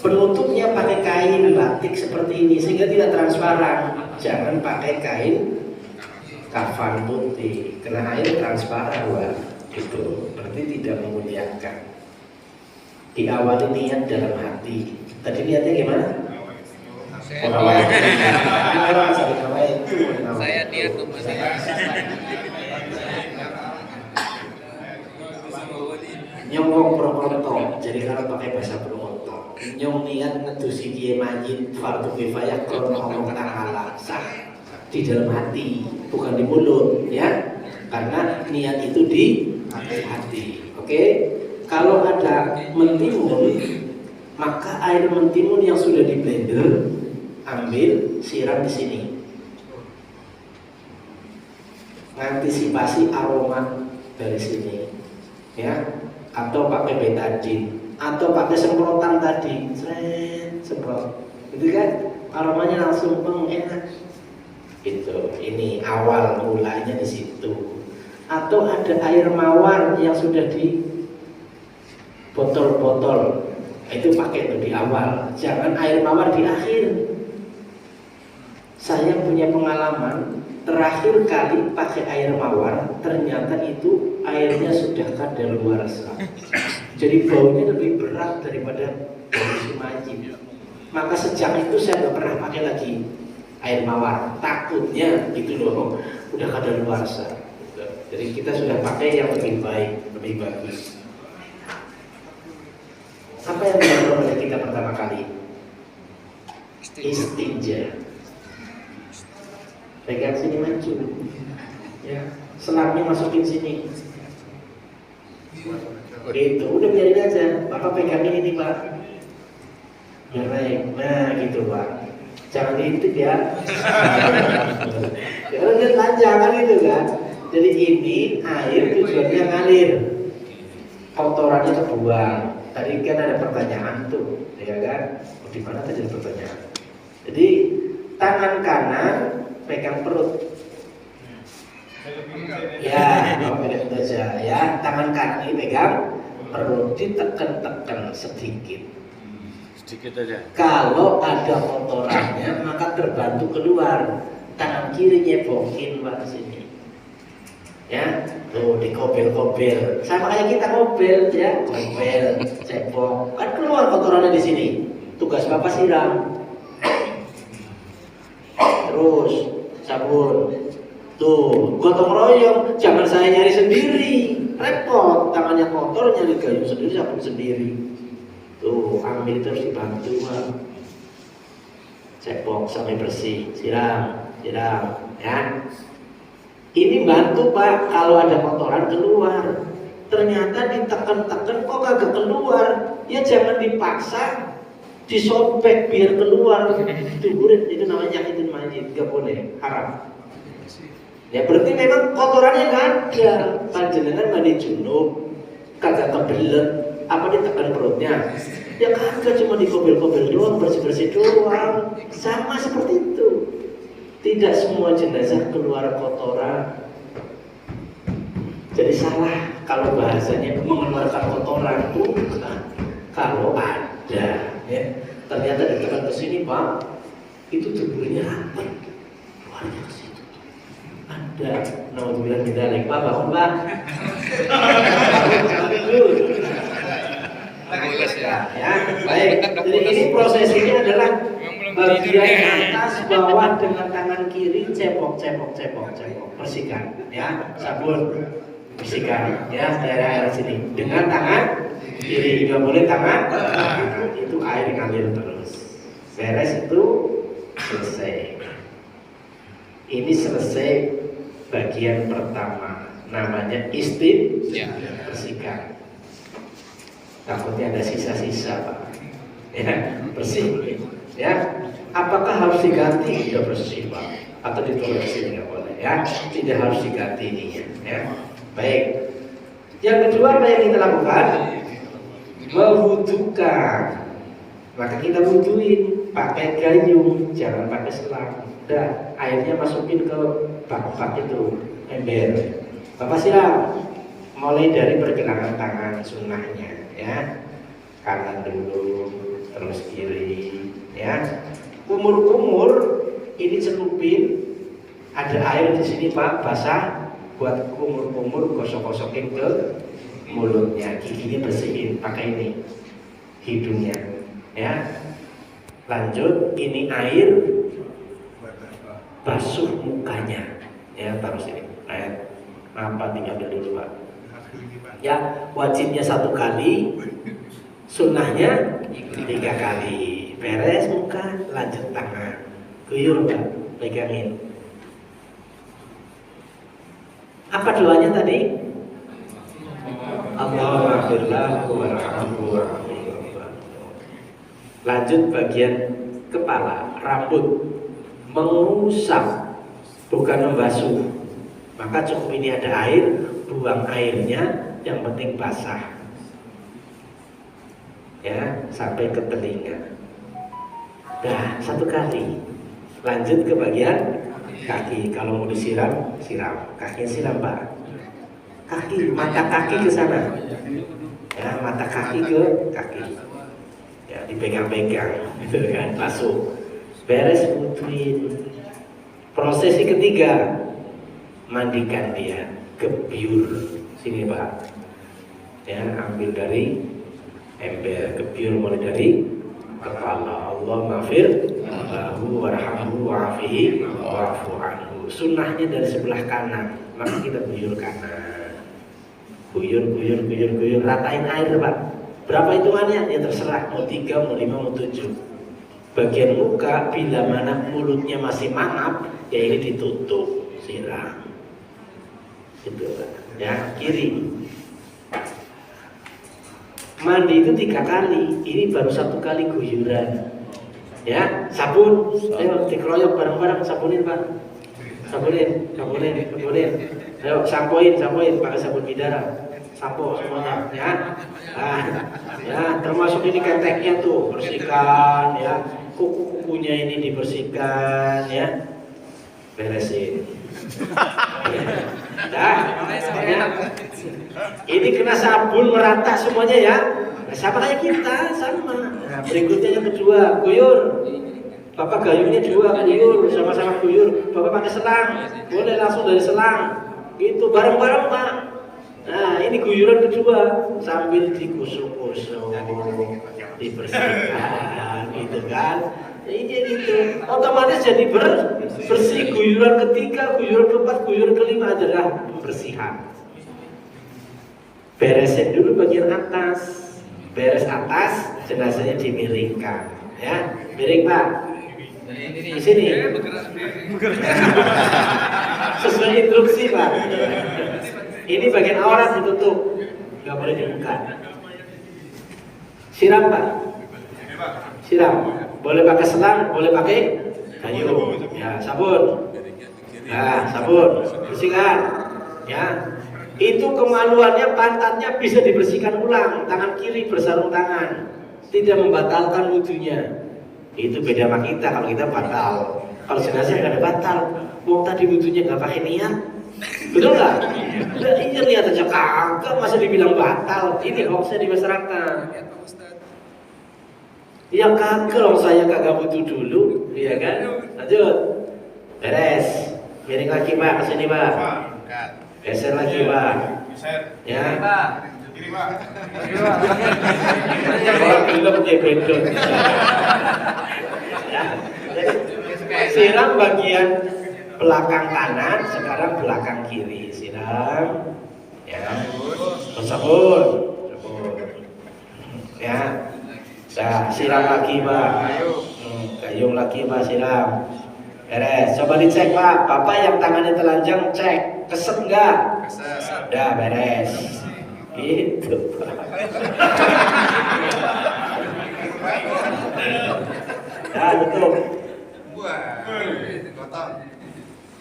Penutupnya pakai kain batik seperti ini sehingga tidak transparan. Jangan pakai kain kafan putih, karena air transparan, wah, itu berarti tidak memuliakan. Diawali niat dalam hati. Tadi niatnya gimana? Saya niat tuh nyongkok Purwokerto. Jadi kalau pakai bahasa Purwokerto, nyong niat ngedusi kiye majid fardu kifayah krono ngomong ta'ala sah di dalam hati, bukan di mulut, ya. Karena niat itu di hati. Oke? Kalau ada mentimun, maka air mentimun yang sudah di blender ambil, siram di sini. Antisipasi aroma dari sini, ya. Atau pakai betadine, atau pakai semprotan tadi, semprot, itu kan aromanya langsung enak. Itu, ini awal mulanya di situ. Atau ada air mawar yang sudah di botol-botol, itu pakai itu di awal. Jangan air mawar di akhir. Saya punya pengalaman terakhir kali pakai air mawar, ternyata itu airnya sudah kadaluarsa. Jadi baunya lebih berat daripada bau si majid. Maka sejak itu saya nggak pernah pakai lagi air mawar. Takutnya itu loh, udah kadaluarsa. Jadi kita sudah pakai yang lebih baik, lebih bagus. Apa yang dilakukan oleh kita pertama kali? Istinja. Pegang sini maju, ya. Selamnya masukin sini. Gitu, udah biarin aja. Bapak pegangin ini, Pak. Biar naik. Nah, gitu, Pak. Jangan diintip ya. Karena dia telanjang kan itu kan. Jadi ini air tujuannya ngalir, kotorannya terbuang. Tadi kan ada pertanyaan tuh, ya kan? Di mana tadi pertanyaan? Jadi tangan kanan pegang perut. Ya, beda saja. Ya, tangan kanan ini pegang perut, ditekan-tekan sedikit. Sedikit aja. Kalau ada kotorannya maka terbantu keluar. Tangan kiri nyebokin Pak sini. Ya, tuh dikobel-kobel. Sama kayak kita ngobel ya, kobel, cebok. Kan keluar kotorannya di sini. Tugas Bapak siram. Terus sabun. Tuh, gotong royong, jangan saya nyari sendiri. Repot, tangannya kotor nyari gayung sendiri, sabun sendiri. Tuh, ambil terus dibantu, Pak. Cebok sampai bersih, siram, ya. Ini bantu Pak, kalau ada kotoran keluar. Ternyata ditekan-tekan kok kagak keluar. Ya jangan dipaksa, disobek biar keluar. Itu namanya nyakitin majid, gak boleh, haram. Ya berarti memang kotorannya gak ada. Panjenengan mandi junub, kagak kebelet, apa ditekan perutnya? Ya kagak, cuma dikobel-kobel doang, bersih-bersih doang. Sama seperti itu. Tidak semua jenazah keluar kotoran. Jadi salah kalau bahasanya mengeluarkan kotoran itu kalau ada, ya. Ternyata ditekan ke sini Pak, itu tubuhnya rapat, keluarnya ke situ. Ada, naudzubillah min dzalik. Pak, bangun Pak. Ya, baik. Jadi ini proses ini adalah bagian atas bawah dengan tangan kiri cebok, bersihkan, ya, sabun, bersihkan, ya, daerah sini dengan tangan kiri, nggak boleh tangan itu air ngalir terus. Beres itu selesai. Ini selesai bagian pertama, namanya bersihkan. Takutnya ada sisa-sisa Pak, ya, bersih, ya. Apakah harus diganti? Tidak bersih Pak, atau ditulis sini nggak boleh, ya. Tidak harus diganti ini, ya. Baik. Yang kedua apa yang kita lakukan? Mewudukan. Maka kita wuduin pakai gayung, jangan pakai selang. Udah, airnya masukin ke bak itu, ember. Bapak siram. Mulai dari pergelangan tangan sunnahnya, ya, kanan dulu, terus kiri. Ya, kumur-kumur ini celupin, ada air di sini Pak, basah, buat kumur-kumur gosok-gosokin ke mulutnya, giginya bersihin pakai ini, hidungnya. Ya, lanjut ini air basuh mukanya. Ya, taruh sini. Apa tinggal dulu Pak. Ya, wajibnya 1 kali, sunnahnya 3 kali. Beres muka, lanjut tangan. Guyur Pak, pegangin. Apa doanya tadi? Allahumma warhamhu. Lanjut bagian kepala, rambut, mengusap, bukan membasuh. Maka cukup ini ada air, buang airnya, yang penting basah. Ya, sampai ke telinga. Dah, 1 kali. Lanjut ke bagian kaki. Kalau mau disiram, siram. Kaki siram Pak. Kaki, mata kaki ke sana. Ya, mata kaki ke kaki. Ya, dipegang-pegang, gitu kan, basuh. Beres putuin. Prosesi ketiga, mandikan dia, gebyur. Sini Pak. Ya, ambil dari ember, gebyur mulai dari kepala. Allah mafir lahu warhamhu wa'afihi wa'afu anhu. Sunnahnya dari sebelah kanan, maka kita guyur kanan. Guyur, ratain air Pak. Berapa hitungannya? Ya terserah, mau 3, mau 5, mau 7. Bagian muka, bila mana mulutnya masih mangap, ya ini ditutup, siram. Gitu Pak. Ya, kiri. Mandi itu 3 kali, ini baru 1 kali guyuran. Ya, sabun, ayo dikeroyok bareng-bareng, sabunin Pak. Sabunin. Ayo sampoin, pakai sabun bidara. Sampo semuanya, ya. Nah, ya, termasuk ini keteknya tuh, bersihkan, ya. Kuku-kukunya ini dibersihkan, ya. Beresin. Dah, ya. Ini kena sabun merata semuanya ya. Nah, sama kayak kita, sama. Nah, berikutnya yang kedua, guyur. Bapak gayungnya 2, guyur, sama-sama guyur. Bapak pakai selang, boleh langsung dari selang. Gitu, bareng-bareng Pak. Nah, ini guyuran kedua, sambil dikusuk-kusuk, dibersihkan, gitu kan. Ini gitu, otomatis jadi bersih. Guyuran ketiga, guyuran keempat, guyuran kelima adalah pembersihan. Beresin dulu bagian atas. Beres atas, jenazahnya dimiringkan. Ya, miring Pak. Di sini. Sesuai instruksi Pak. Ini bagian aurat ditutup, nggak boleh dibuka. Siram Pak. Siram. Boleh pakai selang, boleh pakai kayu. Ya, sabun. Nah, sabun. Bersihkan. Ya. Itu kemaluannya, pantatnya bisa dibersihkan ulang. Tangan kiri bersarung tangan, tidak membatalkan wudunya. Itu beda sama kita. Kalau kita batal, kalau jenazah nggak ada batal. Wong tadi wudunya nggak pakai niat, betul nggak? Iya, niat aja kagak, masa dibilang batal. Ini hoaxnya di masyarakat. Ya kagak, loh saya kagak wudu dulu, iya kan? Lanjut, beres. Miring lagi Pak, kesini Pak. Geser lagi Pak. Ya Pak. Kiri Pak. Film debedot. Ya. Siram bagian belakang kanan, sekarang belakang kiri. Siram. Ya. Bersabun. Ya. Nah, siram lagi Pak. Gayung lagi Pak, siram. Beres. Coba dicek Pak. Bapak yang tangannya telanjang cek. Keset enggak? Keset. Udah beres. Gitu Pak. Nah, betul.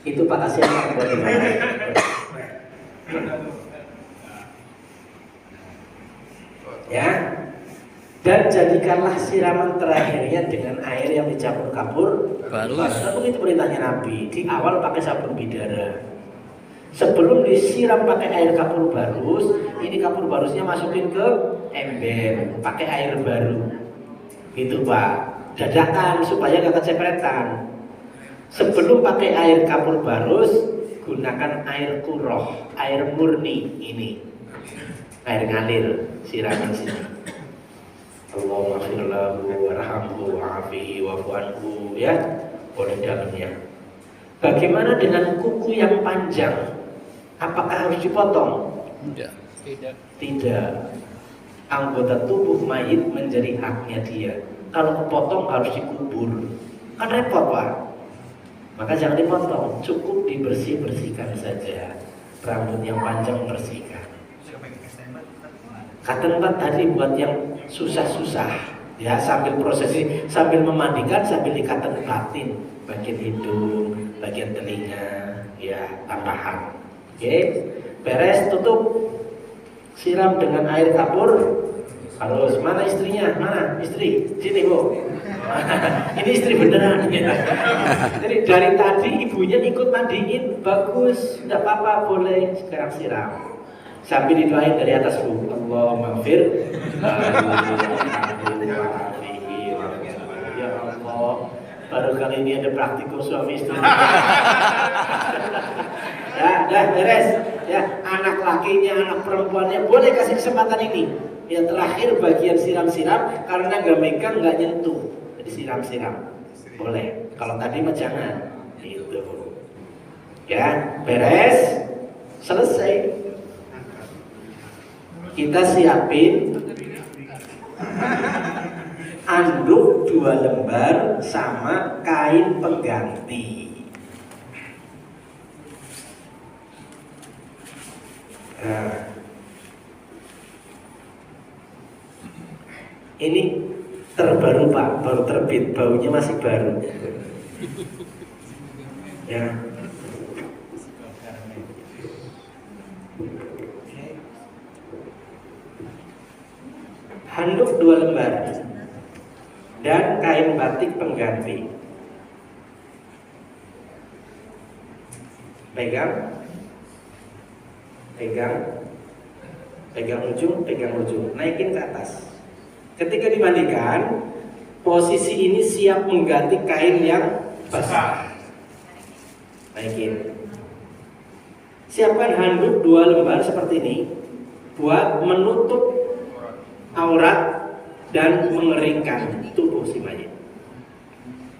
Itu Pak kasihan Pak buat ya. Dan jadikanlah siraman terakhirnya dengan air yang dicampur kapur barus. Itu perintahnya Nabi. Di awal pakai sabun bidara. Sebelum disiram pakai air kapur barus, ini kapur barusnya masukin ke ember, pakai air baru. Gitu Pak, dadakan supaya gak kecepretan. Sebelum pakai air kapur barus, gunakan air kuroh, air murni ini, air ngalir, siraman sini. Allahumma firlahu warhamhu wa'afihi wa'fu anhu, ya, boleh dalamnya. Bagaimana dengan kuku yang panjang? Apakah harus dipotong? Tidak. Anggota tubuh mayit menjadi haknya dia. Kalau kepotong harus dikubur, kan repot Pak. Maka jangan dipotong, cukup dibersihkan saja. Rambut yang panjang bersihkan. Cotton bud tadi buat yang susah-susah, ya, sambil prosesi, sambil memandikan, sambil di-cotton buddin, bagian hidung, bagian telinga, ya, tambahan. Oke, beres, tutup, siram dengan air kapur. Halus. Mana istrinya? Mana istri? Sini Bu. Ini istri beneran. Jadi dari tadi ibunya ikut mandiin, bagus, tidak apa-apa, boleh sekarang siram. Sambil didoain dari atas Bu. Allahumma maghfir. Ya Allah, baru kali ini ada praktikum suami istri. Ya, dah beres. Ya, anak lakinya, anak perempuannya boleh kasih kesempatan ini. Yang terakhir bagian siram-siram, karena nggak megang, nggak nyentuh, jadi siram-siram boleh. Kalau tadi mah jangan. Gitu. Ya, beres, selesai. Kita siapin anduk 2 lembar sama kain pengganti. Nah, ini terbaru Pak, baru terbit, baunya masih baru. Ya. Handuk 2 lembar dan kain batik pengganti. Pegang, pegang ujung, naikin ke atas. Ketika dimandikan, posisi ini siap mengganti kain yang basah. Naikin. Siapkan handuk 2 lembar seperti ini buat menutup aurat dan mengeringkan tubuh si mayit.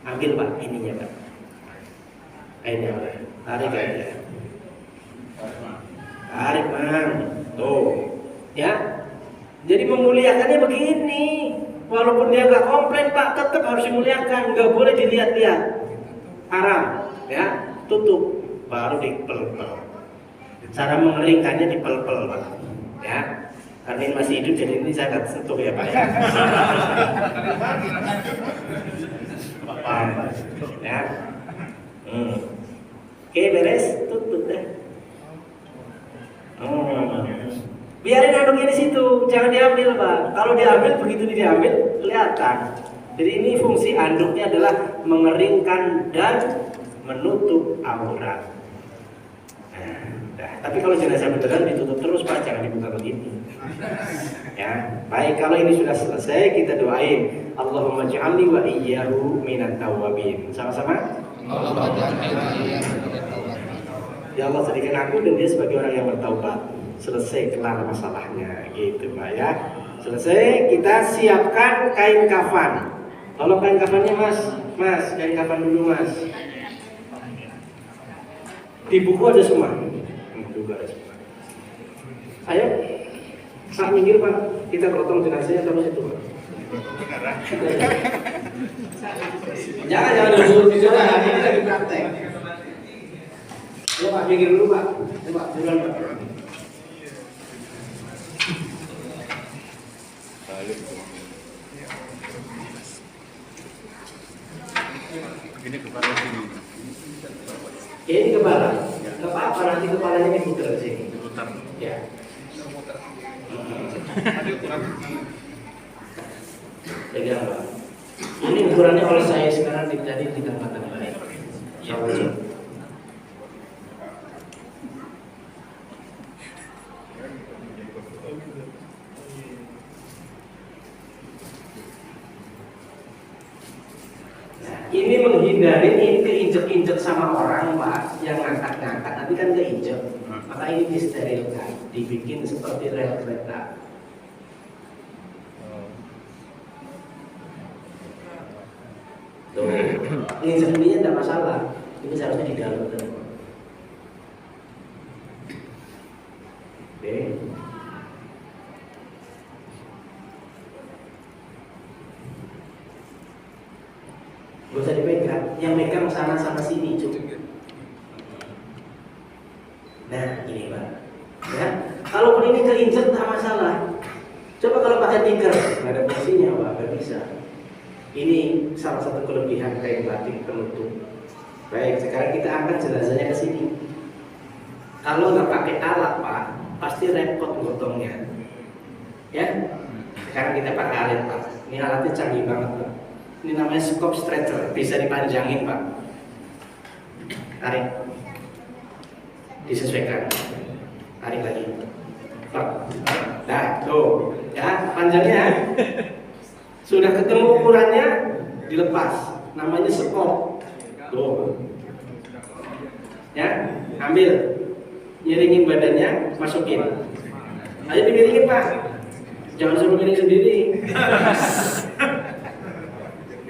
Ambil Pak, ininya Pak. Kainnya Pak. Tarik aja. Tarik Mang. Tuh. Ya. Jadi memuliakannya begini. Walaupun dia nggak komplain Pak, tetap harus dimuliakan. Nggak boleh dilihat-lihat. Haram. Ya. Tutup. Baru dipel-pel. Cara mengeringkannya dipel-pel Pak. Ya. Karena ini masih hidup, jadi ini saya akan sentuh ya Pak ya. Ya. Oke, beres, tutup deh. Biarin handuknya di situ, jangan diambil Pak. Kalau diambil, begitu diambil kelihatan. Jadi ini fungsi handuknya adalah mengeringkan dan menutup aurat. Nah, tapi kalau jenazah beneran ditutup terus Pak, jangan dibuka begini. Ya, baik, kalau ini sudah selesai, kita doain Allahumma ja'alni wa iyyahu minat tawwabin. Sama-sama. Ya Allah, jadikan aku dan dia sebagai orang yang bertaubat. Selesai, kelar masalahnya, gitu Pak ya. Selesai, kita siapkan kain kafan. Tolong kain kafannya Mas, kain kafan dulu Mas. Di buku ada semua. Ayo, Pak minggir Pak, kita potong jenazahnya terus itu Pak. Jangan dulu di sana, ini lagi praktek. Ya Pak, minggir dulu Pak. Coba duluan Pak. Ini kepala sini. Ini kepala. Nggak apa-apa, nanti kepalanya diputar di sini. Diputar. Ya. Pegang Pak. Ini ukurannya oleh saya sekarang jadi di tempat yang lain. Ya. Ini menghindari ini keinjek-injek sama orang Pak, yang ngangkat-ngangkat nanti kan keinjek. Maka ini disterilkan, dibikin seperti rel kereta. Tuh, injek ini tidak masalah. Ini seharusnya di dalam. Oke. Gak usah dipegang, yang pegang sana sama sini cukup. Nah ini Pak, ya. Kalaupun ini keinjek tak masalah. Coba kalau pakai tikar, nggak ada fungsinya Pak, nggak bisa. Ini salah satu kelebihan kain batik penutup. Baik, sekarang kita angkat jenazahnya ke sini. Kalau nggak pakai alat Pak, pasti repot gotongnya. Ya, sekarang kita pakai alat Pak. Ini alatnya canggih banget Pak. Ini namanya scope stretcher, bisa dipanjangin Pak. Tarik, disesuaikan. Tarik lagi, Pak. Nah, tuh, ya panjangnya. Sudah ketemu ukurannya, dilepas. Namanya scope. Tuh, ya, ambil, nyiringin badannya, masukin. Ayo dimiringin Pak. Jangan suruh miring sendiri.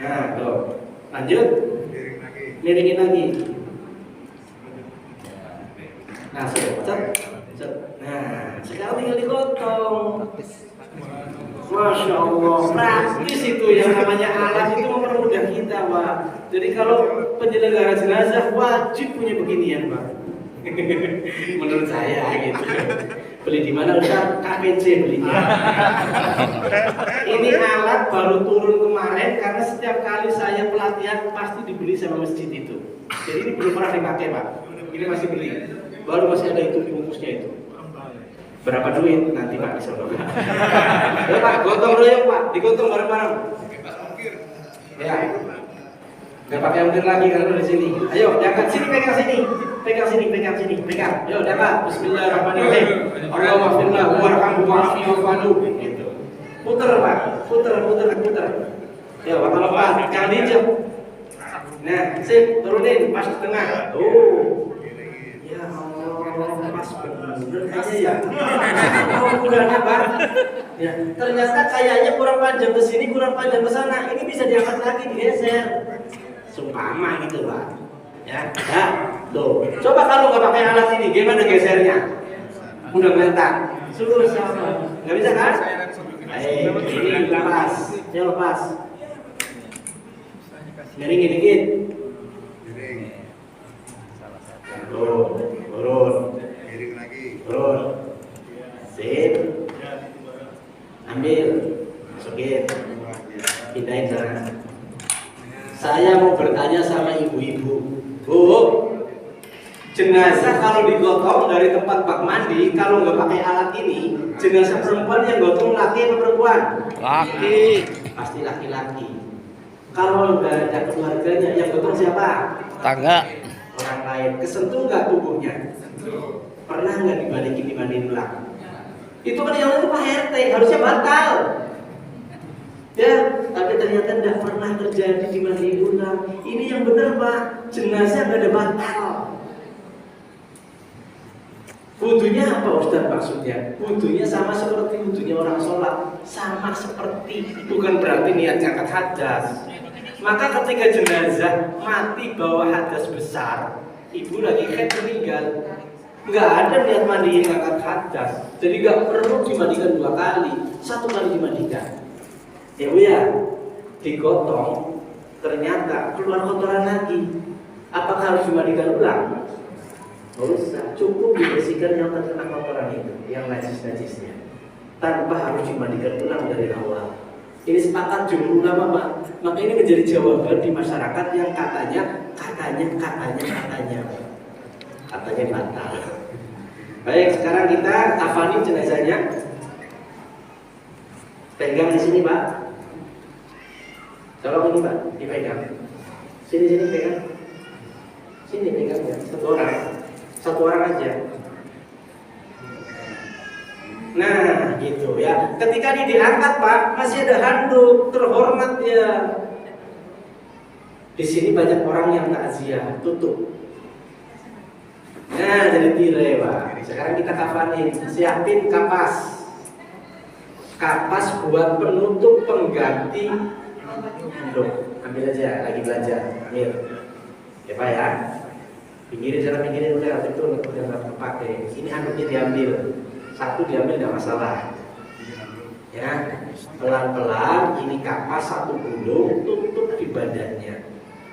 Nah, tuh. Lanjut. Miringin lagi. Nah, set. Nah, sekarang tinggal digotong. Masya Allah, praktis itu yang namanya alat itu mempermudah kita, Pak. Jadi kalau penyelenggara jenazah wajib punya beginian, Pak. Menurut saya gitu. Beli di mana Ustaz? KPC belinya. Ini alat baru turun kemarin karena setiap kali saya pelatihan pasti dibeli sama masjid itu. Jadi ini belum pernah dipakai Pak. Ini masih beli. Baru masih ada itu bungkusnya itu. Berapa duit? Nanti Pak disuruh. Ya Pak, gotong royong Pak, digotong bareng-bareng. Ya. Gak pakai ungkir lagi karena di sini. Ayo, diangkat sini, pegang sini. Pegang sini, pegang sini, pegang. Ayo, dapat. Bismillahirrahmanirrahim. Allahumma firna warhamhu wa'afi wa'afu. Gitu. Puter Pak, puter. Ya, waktu lepas, jangan diinjek. Nah, sip, turunin pas di tengah. Tuh. Ya Allah, pas bener aja ya. Oh, udahnya Pak. Ya, ternyata kayaknya kurang panjang ke sini, kurang panjang ke sana. Ini bisa diangkat lagi, digeser. Sumpama gitu Pak. Ya, tuh. Coba kalau nggak pakai alat ini, gimana gesernya? Udah meletak. Susah. Nggak bisa kan? Ini lepas. Ya lepas. Miringin dikit. Turun. Turun. Sip. Ambil. Masukin. Pindahin sana. Saya mau bertanya sama ibu-ibu. Bu, jenazah kalau digotong dari tempat bak mandi, kalau nggak pakai alat ini, jenazah perempuan yang gotong laki atau perempuan? Laki. Pasti laki-laki. Kalau nggak ada keluarganya, yang gotong siapa? Tangga. Orang lain. Kesentuh nggak tubuhnya? Pernah nggak dimandiin ulang? Itu kan yang itu Pak RT, harusnya batal. Ya, tapi ternyata tidak pernah terjadi di mandi ulang. Ini yang benar Pak, jenazah nggak ada batal. Wudunya apa Ustaz maksudnya? Wudunya sama seperti wudunya orang sholat, sama seperti, bukan berarti niat angkat hadas. Maka ketika jenazah mati bawa hadas besar, ibu lagi haid meninggal, nggak ada niat mandiin angkat hadas, jadi nggak perlu dimandikan 2 kali, 1 kali dimandikan. Ya Bu ya, digotong, ternyata keluar kotoran lagi. Apakah harus dimandikan ulang? Nggak usah, cukup dibersihkan yang terkena kotoran itu, yang najis-najisnya, tanpa harus dimandikan ulang dari awal. Ini sepakat jumhur ulama Pak. Maka ini menjadi jawaban di masyarakat yang katanya batal. Baik, sekarang kita kafani jenazahnya. Pegang di sini Pak. Tolong ini Pak, dipegang. Sini pegang. Sini pegang ya, satu orang aja. Nah, gitu ya. Ketika diangkat Pak, masih ada handuk, terhormat ya. Di sini banyak orang yang takziah, tutup. Nah, jadi tirai, Pak. Sekarang kita kafanin, siapin kapas. Kapas buat penutup pengganti. Loh, ambil aja, lagi belajar. Ambil. Ya, Pak ya. Pinggirin sana, pinggirin udah nggak kepake. Ini anaknya diambil. Satu diambil nggak masalah. Ya, pelan-pelan. Ini kapas satu gulung, tutup di badannya.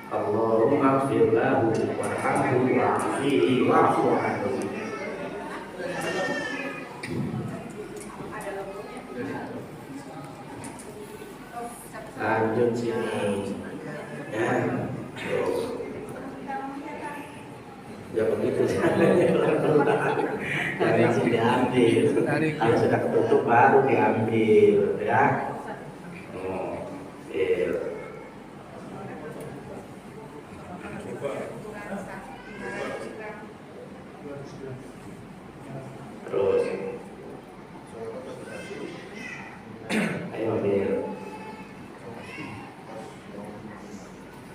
Allahumma fir lahu warhamhu wa'afihi wa'fu anhu. Lanjut sini. Ya. Ya begitu caranya pelan-pelan. Jangan langsung diambil. Kalau sudah ketutup baru diambil, ya. Terus ayo ambil.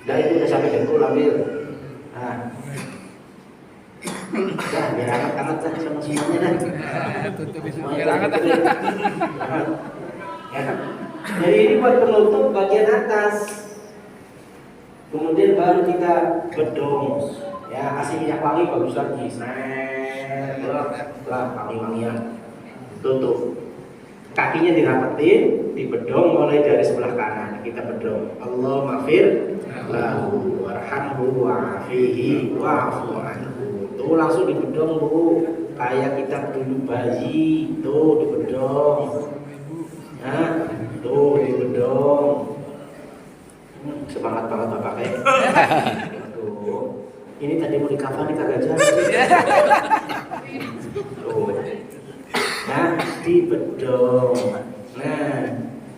Dah itu udah sampai dengkul ambil. Nah, dah biar hangat dah sama semuanya dah. Biar hangat dah. Ya. Jadi ini buat penutup bagian atas. Kemudian baru kita bedong. Ya, kasih minyak wangi bagus lagi. Setelah wangi-wangian tutup. Kakinya dirapetin, dibedong mulai dari sebelah kanan. Kita bedong. Allahumma fir lahu warhamhu wa'afihi wa'fu anhu. Tuh langsung dibedong, Bu. Kayak kita dulu bayi, tuh dibedong. Nah, tuh dibedong. Semangat banget Bapak kayak. Tuh. Ini tadi mau dikafan nih kagak jadi. Tuh. Nah, dibedong. Nah,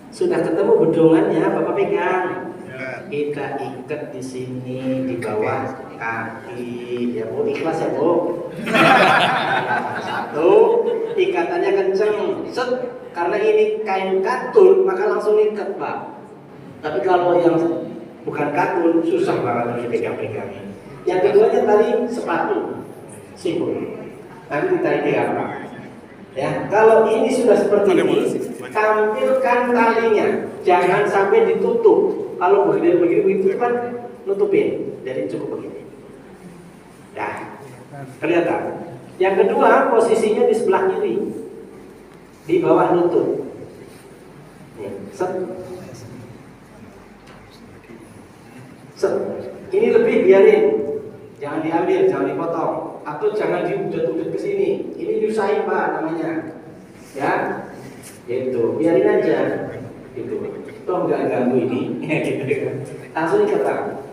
sudah ketemu bedongannya, Bapak pegang. Kita ikat di sini di bawah kaki. Ya Bu, ikhlas ya Bu. Satu, ikatannya kenceng. Set, karena ini kain katun, maka langsung ikat, Pak. Tapi kalau yang bukan katun, susah banget harus dipegang-pegangin. Yang keduanya tadi sepatu, simpul. Nanti ditarik apa? Ya, kalau ini sudah seperti ini, tampilkan talinya, jangan sampai ditutup. Kalau begini kan nutupin, jadi cukup begini. Ya, kelihatan. Yang kedua posisinya di sebelah kiri, di bawah lutut. Set. Set. Ini lebih biarin, jangan diambil, jangan dipotong, atau jangan diudat-udat ke sini. Ini nyusahin Pak namanya, ya, gitu. Biarin aja, gitu. Toh nggak ganggu ini, langsung ikat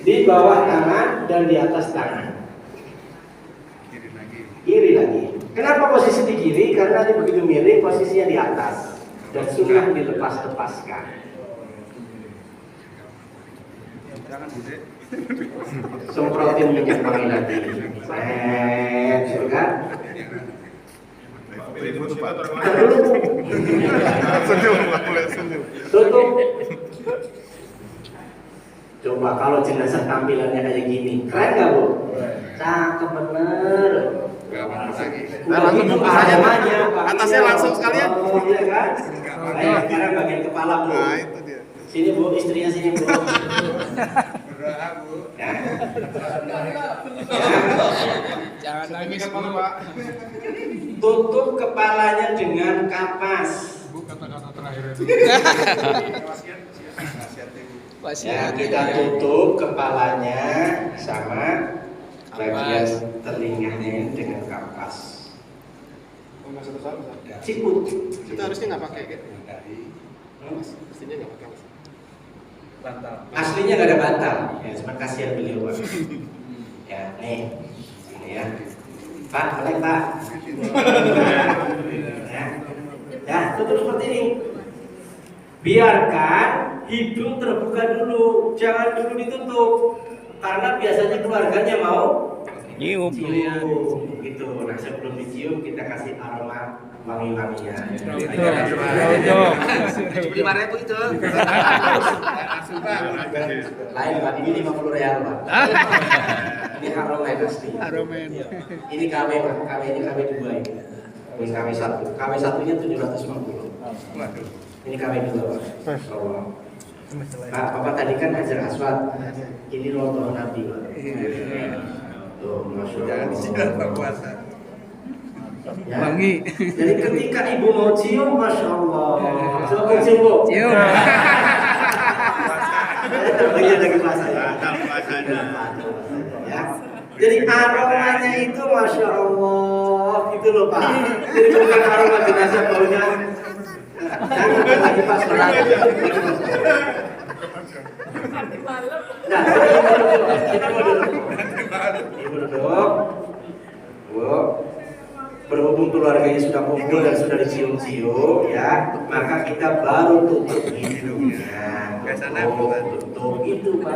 di bawah tangan dan di atas tangan. Kiri lagi. Kenapa posisi di kiri? Karena ini begitu miring, posisinya di atas dan sudah dilepas-lepaskan. Semprotin minyak wangi lagi. Kan? Tutup. Coba kalau jenazah tampilannya kayak gini, keren gak Bu? Cakep bener. Nah, langsung bungkus aja atasnya langsung sekalian. Oh iya kan? Ayo sekarang bagian kepala Bu. Nah itu dia. Sini Bu, istrinya sini Bu. Ya. Jangan nangis dulu Pak. Tutup kepalanya dengan kapas. Bu kata-kata terakhir itu. Ya, kita tutup kepalanya sama bagian telinganya dengan kapas. Ciput. Itu harusnya nggak pakai gitu. Mestinya nggak pakai. Bantal. Aslinya nggak ada bantal. Ya, cuma kasihan beliau. Ya, nih, ini ya. Pak, boleh Pak. Ya, tutup seperti ini. Biarkan hidung terbuka dulu, jangan dulu ditutup. Karena biasanya keluarganya mau nyium. cium gitu. Nah, sebelum dicium kita kasih aroma wangi-wanginya. Cocok. 5.000 itu. Langsung Pak. Lain Pak, ini 50 real Pak. Ini Haromen asli. Aromen. Ini KW Pak, KW ini KW 2 ini. Ini KW 1. KW 1-nya 750. Waduh. Ini KW 2 Pak. Allah. Pak, Bapak tadi kan Hajar Aswad. Ini lontong Nabi Pak. Tuh, Masya Jangan disikat Pak Allah. puasa. Ya. Wangi. Jadi ketika ibu mau cium, Masya Allah. Coba cium Bu. Cium. Iya lagi puasa ya. Batal puasanya. Ya. Jadi aromanya itu Masya Allah gitu loh Pak. Jadi bukan aroma jenazah baunya. Jangan lagi pas berat. Nah, ibu duduk. Bu, berhubung keluarganya sudah kumpul dan sudah dicium-cium, ya, maka kita baru tutup hidungnya. Biasanya Tutup itu Pak.